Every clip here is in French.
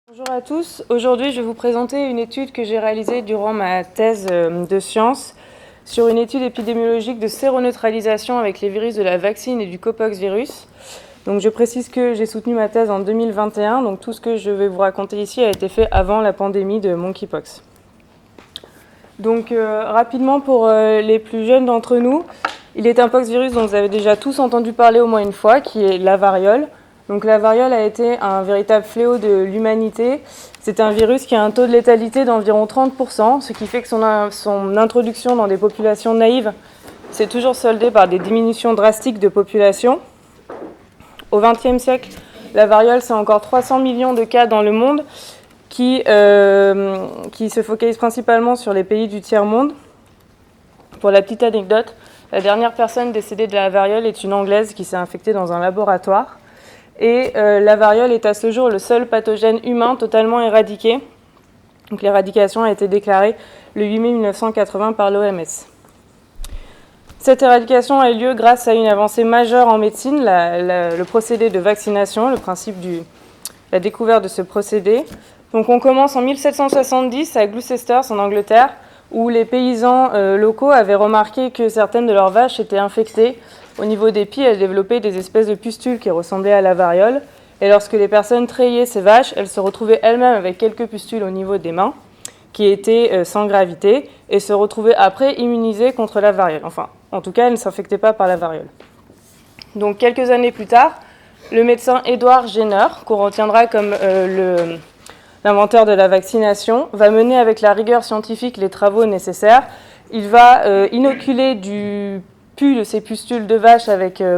Bonjour à tous. Aujourd'hui, je vais vous présenter une étude que j'ai réalisée durant ma thèse de sciences sur une étude épidémiologique de séroneutralisation avec les virus de la vaccine et du Copox virus. Donc, je précise que j'ai soutenu ma thèse en 2021, donc tout ce que je vais vous raconter ici a été fait avant la pandémie de monkeypox. Donc, rapidement pour les plus jeunes d'entre nous, il est un poxvirus dont vous avez déjà tous entendu parler au moins une fois, qui est la variole. Donc la variole a été un véritable fléau de l'humanité. C'est un virus qui a un taux de létalité d'environ 30%, ce qui fait que son introduction dans des populations naïves s'est toujours soldée par des diminutions drastiques de population. Au XXe siècle, la variole, c'est encore 300 millions de cas dans le monde qui se focalisent principalement sur les pays du tiers-monde. Pour la petite anecdote, la dernière personne décédée de la variole est une Anglaise qui s'est infectée dans un laboratoire. Et la variole est à ce jour le seul pathogène humain totalement éradiqué. Donc l'éradication a été déclarée le 8 mai 1980 par l'OMS. Cette éradication a eu lieu grâce à une avancée majeure en médecine, le procédé de vaccination, le principe la découverte de ce procédé. Donc on commence en 1770 à Gloucester, en Angleterre, où les paysans locaux avaient remarqué que certaines de leurs vaches étaient infectées. Au niveau des pieds, elles développaient des espèces de pustules qui ressemblaient à la variole. Et lorsque les personnes treyillaient ces vaches, elles se retrouvaient elles-mêmes avec quelques pustules au niveau des mains, qui étaient sans gravité, et se retrouvaient après immunisées contre la variole. Enfin, en tout cas, elles ne s'infectaient pas par la variole. Donc, quelques années plus tard, le médecin Edward Jenner, qu'on retiendra comme l'inventeur de la vaccination, va mener avec la rigueur scientifique les travaux nécessaires. Il va inoculer du pus de ces pustules de vache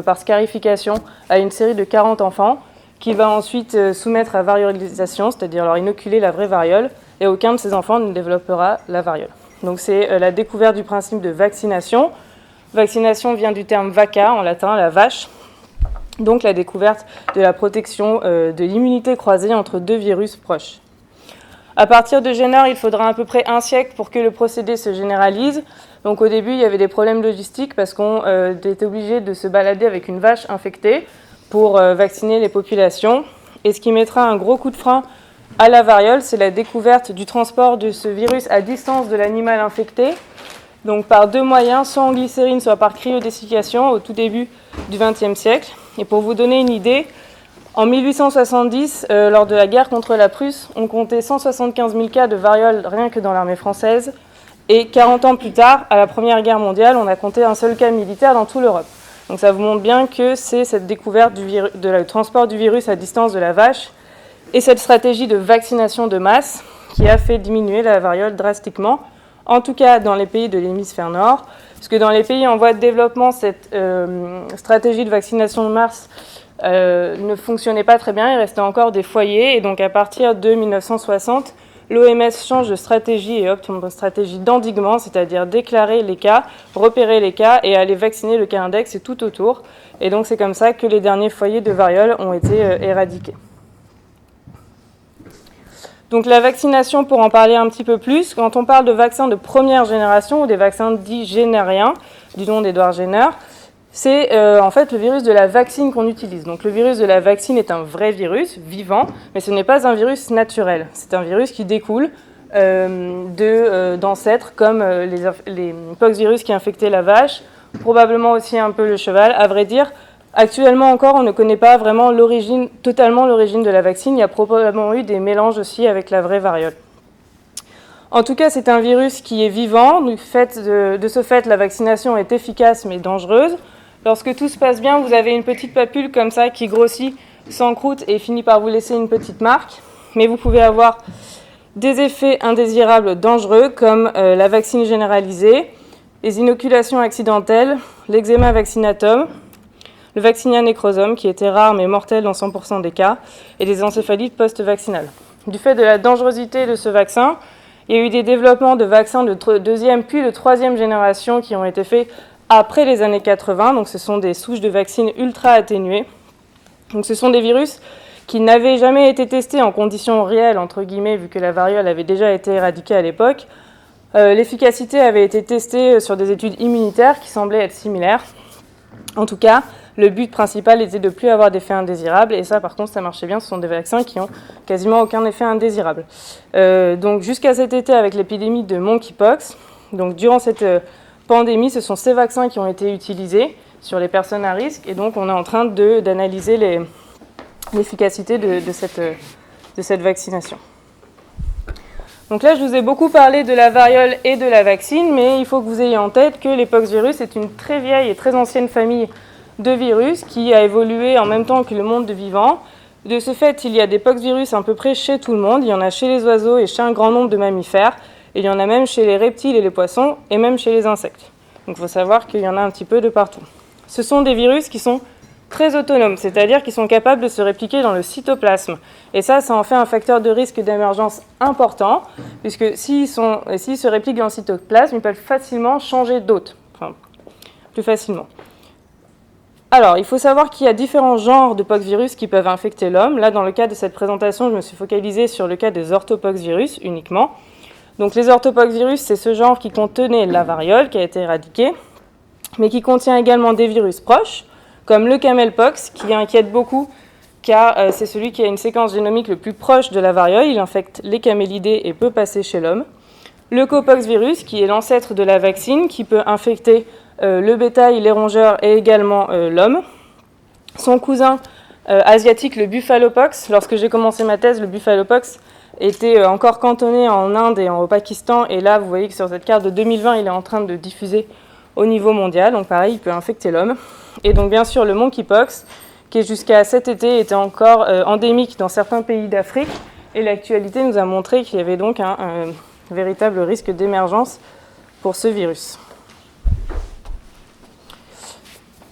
par scarification à une série de 40 enfants, qu'il va ensuite soumettre à variolisation, c'est-à-dire leur inoculer la vraie variole, et aucun de ces enfants ne développera la variole. Donc c'est la découverte du principe de vaccination. Vaccination vient du terme vacca, en latin, la vache. Donc la découverte de la protection de l'immunité croisée entre deux virus proches. À partir de Jenner, il faudra à peu près un siècle pour que le procédé se généralise. Donc au début, il y avait des problèmes logistiques parce qu'on était obligé de se balader avec une vache infectée pour vacciner les populations. Et ce qui mettra un gros coup de frein à la variole, c'est la découverte du transport de ce virus à distance de l'animal infecté. Donc par deux moyens, soit en glycérine, soit par cryodessiccation au tout début du XXe siècle. Et pour vous donner une idée, en 1870, lors de la guerre contre la Prusse, on comptait 175 000 cas de variole rien que dans l'armée française. Et 40 ans plus tard, à la Première Guerre mondiale, on a compté un seul cas militaire dans toute l'Europe. Donc ça vous montre bien que c'est cette découverte du transport du virus à distance de la vache et cette stratégie de vaccination de masse qui a fait diminuer la variole drastiquement, en tout cas dans les pays de l'hémisphère nord, parce que dans les pays en voie de développement, cette stratégie de vaccination de masse ne fonctionnait pas très bien, il restait encore des foyers, et donc à partir de 1960, l'OMS change de stratégie et opte pour une stratégie d'endiguement, c'est-à-dire déclarer les cas, repérer les cas et aller vacciner le cas index et tout autour. Et donc c'est comme ça que les derniers foyers de variole ont été éradiqués. Donc la vaccination, pour en parler un petit peu plus, quand on parle de vaccins de première génération ou des vaccins dits génériens, du nom d'Edward Jenner, c'est en fait le virus de la vaccine qu'on utilise. Donc le virus de la vaccine est un vrai virus, vivant, mais ce n'est pas un virus naturel. C'est un virus qui découle d'ancêtres comme les poxvirus qui infectaient la vache, probablement aussi un peu le cheval. À vrai dire, actuellement encore, on ne connaît pas vraiment totalement l'origine de la vaccine. Il y a probablement eu des mélanges aussi avec la vraie variole. En tout cas, c'est un virus qui est vivant. De ce fait, la vaccination est efficace mais dangereuse. Lorsque tout se passe bien, vous avez une petite papule comme ça qui grossit, s'encroute et finit par vous laisser une petite marque. Mais vous pouvez avoir des effets indésirables dangereux comme la vaccine généralisée, les inoculations accidentelles, l'eczéma vaccinatum, le vaccinia necrosum qui était rare mais mortel dans 100% des cas, et les encéphalites post-vaccinales. Du fait de la dangerosité de ce vaccin, il y a eu des développements de vaccins de deuxième puis de troisième génération qui ont été faits après les années 80, donc ce sont des souches de vaccins ultra atténuées. Donc ce sont des virus qui n'avaient jamais été testés en conditions réelles, entre guillemets, vu que la variole avait déjà été éradiquée à l'époque. L'efficacité avait été testée sur des études immunitaires qui semblaient être similaires. En tout cas, le but principal était de ne plus avoir d'effets indésirables. Et ça, par contre, ça marchait bien. Ce sont des vaccins qui ont quasiment aucun effet indésirable. Donc, jusqu'à cet été, avec l'épidémie de monkeypox, donc durant cette pandémie, ce sont ces vaccins qui ont été utilisés sur les personnes à risque. Et donc, on est en train d'analyser l'efficacité de cette vaccination. Donc là, je vous ai beaucoup parlé de la variole et de la vaccine, mais il faut que vous ayez en tête que les poxvirus est une très vieille et très ancienne famille de virus qui a évolué en même temps que le monde de vivants. De ce fait, il y a des poxvirus à peu près chez tout le monde. Il y en a chez les oiseaux et chez un grand nombre de mammifères. Et il y en a même chez les reptiles et les poissons, et même chez les insectes. Donc il faut savoir qu'il y en a un petit peu de partout. Ce sont des virus qui sont très autonomes, c'est-à-dire qu'ils sont capables de se répliquer dans le cytoplasme. Et ça en fait un facteur de risque d'émergence important, puisque s'ils se répliquent dans le cytoplasme, ils peuvent facilement changer d'hôte, plus facilement. Alors, il faut savoir qu'il y a différents genres de poxvirus qui peuvent infecter l'homme. Là, dans le cas de cette présentation, je me suis focalisée sur le cas des orthopoxvirus uniquement. Donc, les orthopoxvirus, c'est ce genre qui contenait la variole, qui a été éradiquée, mais qui contient également des virus proches, comme le camelpox, qui inquiète beaucoup, car c'est celui qui a une séquence génomique le plus proche de la variole. Il infecte les camélidés et peut passer chez l'homme. Le copoxvirus, qui est l'ancêtre de la vaccine, qui peut infecter le bétail, les rongeurs et également l'homme. Son cousin asiatique, le buffalopox. Lorsque j'ai commencé ma thèse, le buffalopox était encore cantonné en Inde et au Pakistan. Et là, vous voyez que sur cette carte de 2020, il est en train de diffuser au niveau mondial. Donc pareil, il peut infecter l'homme. Et donc bien sûr le monkeypox, qui jusqu'à cet été était encore endémique dans certains pays d'Afrique. Et l'actualité nous a montré qu'il y avait donc un véritable risque d'émergence pour ce virus.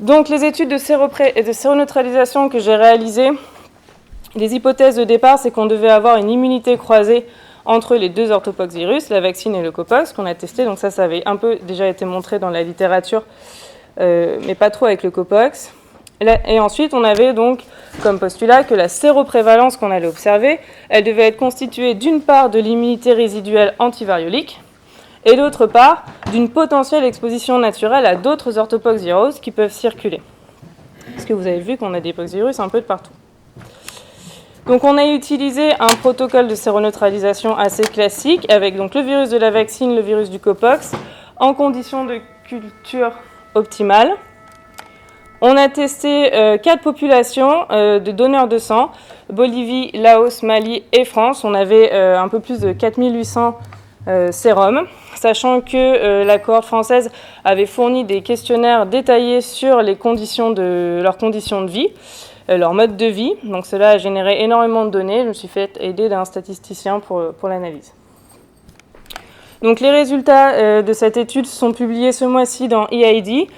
Donc les études de séroneutralisation que j'ai réalisées, les hypothèses de départ, c'est qu'on devait avoir une immunité croisée entre les deux orthopoxvirus, la vaccine et le copox, qu'on a testé. Donc ça avait un peu déjà été montré dans la littérature, mais pas trop avec le copox. Et ensuite, on avait donc comme postulat que la séroprévalence qu'on allait observer, elle devait être constituée d'une part de l'immunité résiduelle antivariolique et d'autre part d'une potentielle exposition naturelle à d'autres orthopoxviroses qui peuvent circuler. Parce que vous avez vu qu'on a des poxvirus un peu de partout. Donc on a utilisé un protocole de séroneutralisation assez classique avec donc le virus de la vaccine, le virus du copox, en conditions de culture optimale. On a testé 4 populations de donneurs de sang, Bolivie, Laos, Mali et France. On avait un peu plus de 4800 sérums, sachant que la cohorte française avait fourni des questionnaires détaillés sur leurs conditions de vie, leur mode de vie. Donc cela a généré énormément de données. Je me suis fait aider d'un statisticien pour l'analyse. Donc les résultats de cette étude sont publiés ce mois-ci dans EID.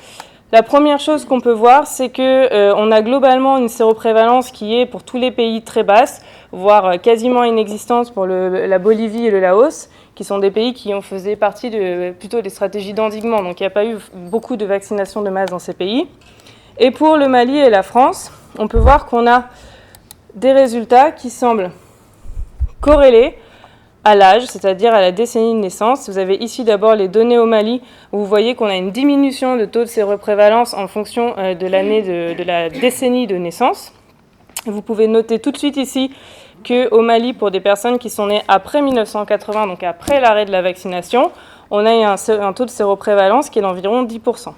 La première chose qu'on peut voir, c'est qu'on a globalement une séroprévalence qui est pour tous les pays très basse, voire quasiment inexistante pour la Bolivie et le Laos, qui sont des pays qui faisaient partie plutôt des stratégies d'endiguement. Donc il n'y a pas eu beaucoup de vaccination de masse dans ces pays. Et pour le Mali et la France, on peut voir qu'on a des résultats qui semblent corrélés à l'âge, c'est-à-dire à la décennie de naissance. Vous avez ici d'abord les données au Mali, où vous voyez qu'on a une diminution de taux de séroprévalence en fonction de l'année de la décennie de naissance. Vous pouvez noter tout de suite ici qu'au Mali, pour des personnes qui sont nées après 1980, donc après l'arrêt de la vaccination, on a un taux de séroprévalence qui est d'environ 10%.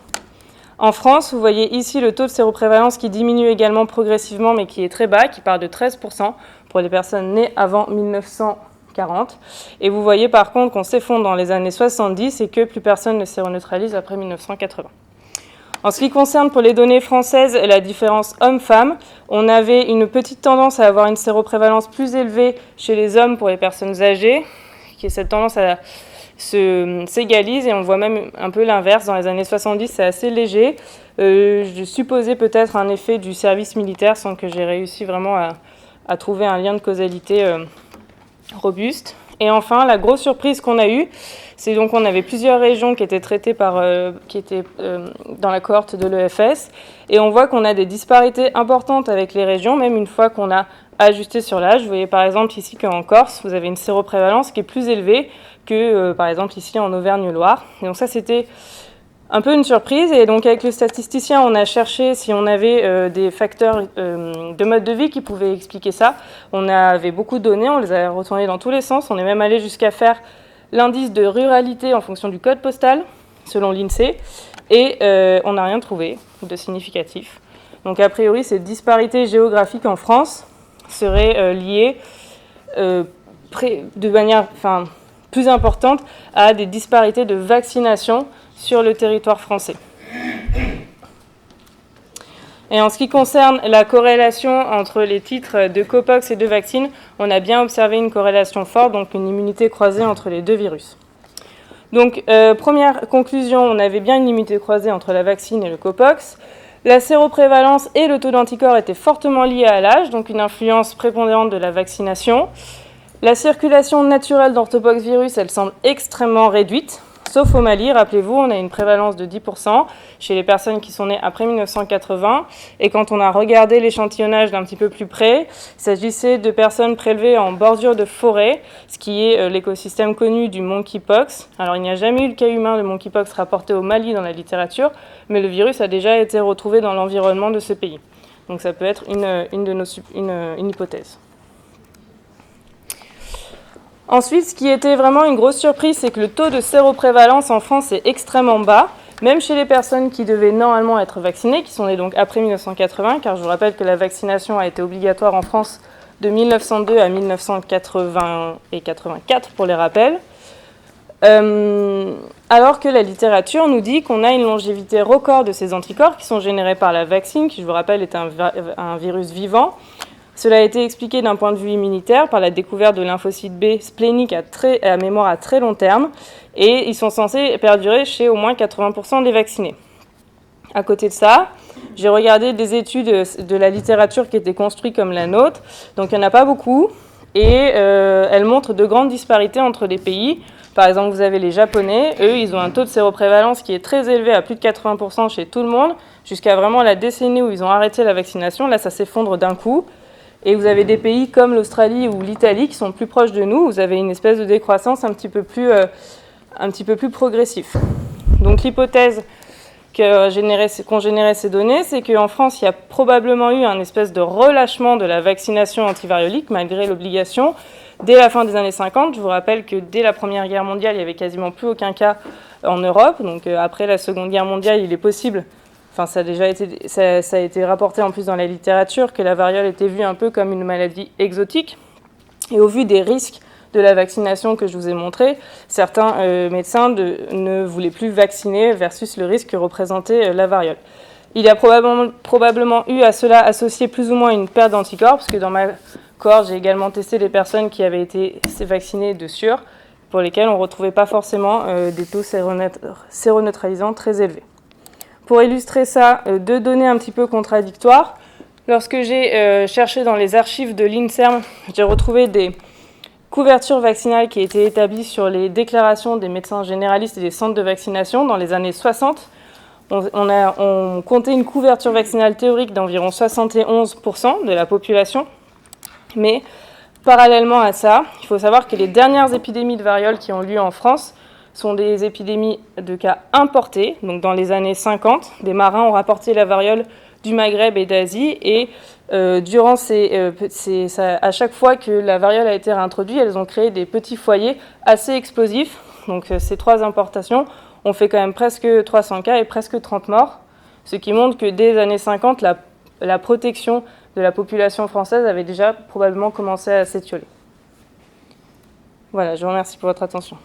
En France, vous voyez ici le taux de séroprévalence qui diminue également progressivement, mais qui est très bas, qui part de 13% pour les personnes nées avant 1940. Et vous voyez par contre qu'on s'effondre dans les années 70 et que plus personne ne séroneutralise après 1980. En ce qui concerne pour les données françaises la différence homme-femme, on avait une petite tendance à avoir une séroprévalence plus élevée chez les hommes pour les personnes âgées, qui est cette tendance à s'égalise, et on voit même un peu l'inverse. Dans les années 70, c'est assez léger. Je supposais peut-être un effet du service militaire sans que j'ai réussi vraiment à trouver un lien de causalité robuste. Et enfin, la grosse surprise qu'on a eue, c'est donc qu'on avait plusieurs régions qui étaient traitées qui étaient dans la cohorte de l'EFS, et on voit qu'on a des disparités importantes avec les régions, même une fois qu'on a ajusté sur l'âge. Vous voyez par exemple ici qu'en Corse, vous avez une séroprévalence qui est plus élevée que par exemple ici en Auvergne-Loire. Et donc ça, c'était Un peu une surprise, et donc avec le statisticien, on a cherché si on avait des facteurs de mode de vie qui pouvaient expliquer ça. On avait beaucoup de données, on les a retournées dans tous les sens, on est même allé jusqu'à faire l'indice de ruralité en fonction du code postal, selon l'INSEE, et on n'a rien trouvé de significatif. Donc a priori, ces disparités géographiques en France seraient liées de manière plus importante à des disparités de vaccination sur le territoire français. Et en ce qui concerne la corrélation entre les titres de Copox et de vaccines, on a bien observé une corrélation forte, donc une immunité croisée entre les deux virus. Donc, première conclusion, on avait bien une immunité croisée entre la vaccine et le Copox. La séroprévalence et le taux d'anticorps étaient fortement liés à l'âge, donc une influence prépondérante de la vaccination. La circulation naturelle d'orthopoxvirus, elle semble extrêmement réduite, sauf au Mali. Rappelez-vous, on a une prévalence de 10% chez les personnes qui sont nées après 1980. Et quand on a regardé l'échantillonnage d'un petit peu plus près, il s'agissait de personnes prélevées en bordure de forêt, ce qui est l'écosystème connu du monkeypox. Alors, il n'y a jamais eu le cas humain de monkeypox rapporté au Mali dans la littérature, mais le virus a déjà été retrouvé dans l'environnement de ce pays. Donc, ça peut être une hypothèse. Ensuite, ce qui était vraiment une grosse surprise, c'est que le taux de séroprévalence en France est extrêmement bas, même chez les personnes qui devaient normalement être vaccinées, qui sont nées donc après 1980, car je vous rappelle que la vaccination a été obligatoire en France de 1902 à 1980 et 84 pour les rappels, alors que la littérature nous dit qu'on a une longévité record de ces anticorps qui sont générés par la vaccine, qui je vous rappelle est un virus vivant. Cela a été expliqué d'un point de vue immunitaire par la découverte de lymphocytes B spléniques à mémoire à très long terme, et ils sont censés perdurer chez au moins 80% des vaccinés. À côté de ça, j'ai regardé des études de la littérature qui étaient construites comme la nôtre, donc il n'y en a pas beaucoup, et elles montrent de grandes disparités entre les pays. Par exemple, vous avez les Japonais, eux, ils ont un taux de séroprévalence qui est très élevé, à plus de 80% chez tout le monde, jusqu'à vraiment la décennie où ils ont arrêté la vaccination. Là, ça s'effondre d'un coup. Et vous avez des pays comme l'Australie ou l'Italie qui sont plus proches de nous. Vous avez une espèce de décroissance un petit peu plus progressif. Donc l'hypothèse qu'ont généré ces données, c'est qu'en France, il y a probablement eu un espèce de relâchement de la vaccination antivariolique malgré l'obligation dès la fin des années 50. Je vous rappelle que dès la Première Guerre mondiale, il n'y avait quasiment plus aucun cas en Europe. Donc après la Seconde Guerre mondiale, il est possible... ça a été rapporté en plus dans la littérature que la variole était vue un peu comme une maladie exotique. Et au vu des risques de la vaccination que je vous ai montré, certains médecins ne voulaient plus vacciner versus le risque que représentait la variole. Il y a probablement eu à cela associé plus ou moins une perte d'anticorps, parce que dans ma cohorte, j'ai également testé des personnes qui avaient été vaccinées de SUR, pour lesquelles on ne retrouvait pas forcément des taux séroneutralisants très élevés. Pour illustrer ça, deux données un petit peu contradictoires. Lorsque j'ai cherché dans les archives de l'INSERM, j'ai retrouvé des couvertures vaccinales qui étaient établies sur les déclarations des médecins généralistes et des centres de vaccination dans les années 60. On comptait une couverture vaccinale théorique d'environ 71% de la population. Mais parallèlement à ça, il faut savoir que les dernières épidémies de variole qui ont lieu en France sont des épidémies de cas importés. Donc dans les années 50, des marins ont rapporté la variole du Maghreb et d'Asie, et à chaque fois que la variole a été réintroduite, elles ont créé des petits foyers assez explosifs. Donc ces trois importations ont fait quand même presque 300 cas et presque 30 morts, ce qui montre que dès les années 50, la protection de la population française avait déjà probablement commencé à s'étioler. Voilà, je vous remercie pour votre attention.